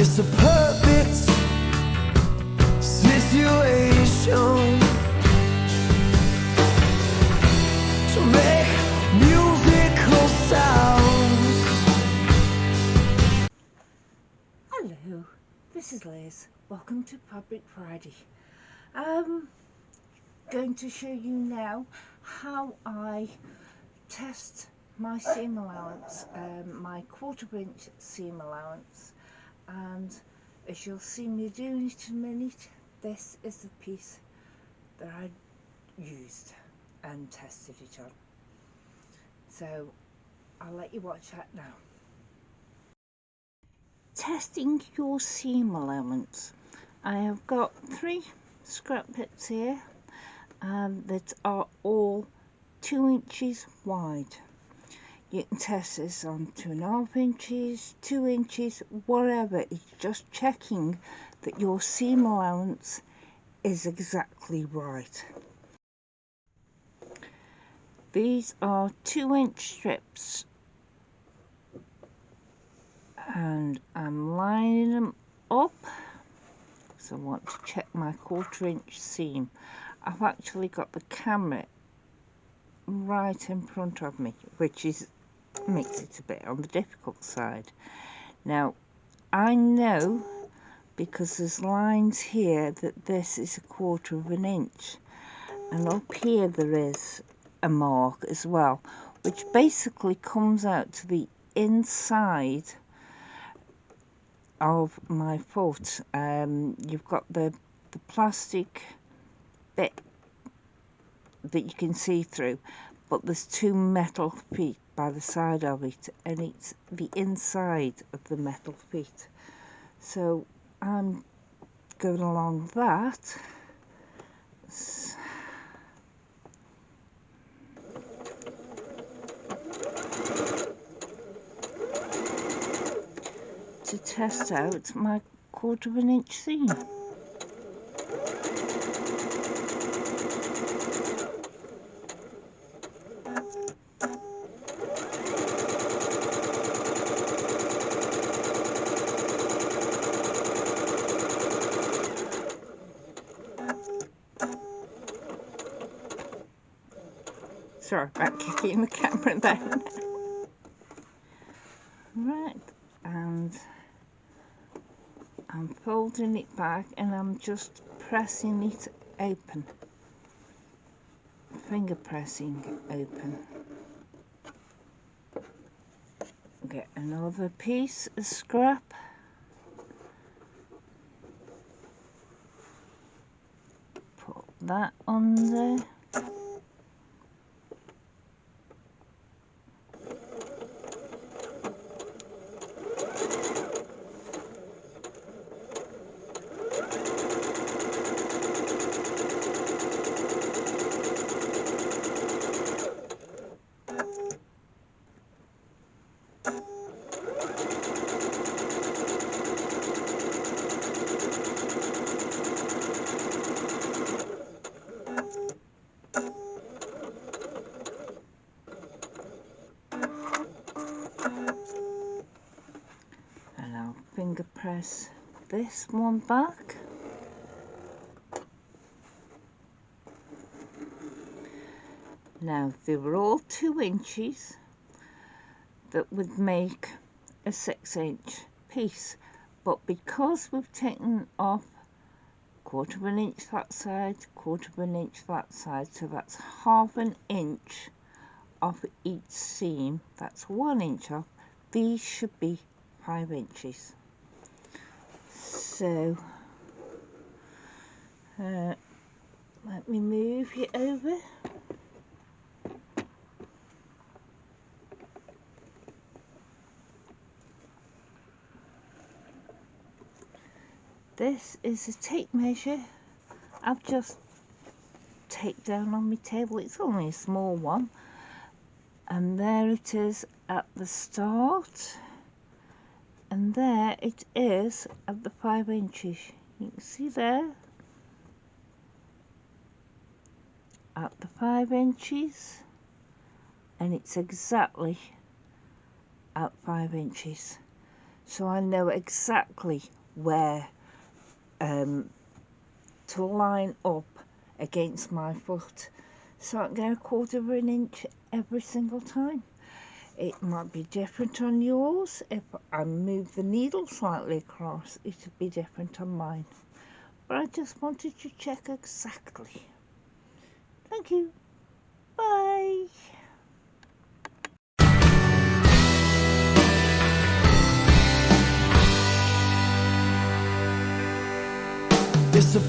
It's a perfect situation to make musical sounds. Hello, this is Liz. Welcome to Fabric Friday. I'm going to show you now how I test my seam allowance, my 1/4 inch seam allowance, and as you'll see me doing it in a minute, this is the piece that I used and tested it on. So I'll let you watch that now. Testing your seam allowance. I have got 3 scrap bits here that are all 2 inches wide. You can test this on 2.5 inches, 2 inches, whatever. It's just checking that your seam allowance is exactly right. These are 2-inch strips and I'm lining them up, so I want to check my 1/4 inch seam. I've actually got the camera right in front of me, which makes it a bit on the difficult side. Now I know, because there's lines here, that this is 1/4 inch, and up here there is a mark as well, which basically comes out to the inside of my foot. You've got the plastic bit that you can see through, but there's 2 metal feet by the side of it, and it's the inside of the metal feet. So I'm going along that. To test out my 1/4 inch seam. Sorry about kicking the camera down. Right, and I'm folding it back and I'm just pressing it open, finger pressing open. Get another piece of scrap, put that under. And I'll finger press this one back. Now they were all 2 inches, that would make a 6-inch piece, but because we've taken off 1/4 inch that side, 1/4 inch that side, so that's 1/2 inch off each seam, that's 1 inch off. These should be 5 inches. So let me move you over. This is a tape measure I've just taped down on my table. It's only a small one, and there it is at the start, and there it is at the 5 inches. You can see there at the 5 inches, and it's exactly at 5 inches. so I know exactly where to line up against my foot, so I get 1/4 of an inch every single time. It might be different on yours. If I move the needle slightly across, it would be different on mine. But I just wanted to check exactly. Thank you. Bye. It's a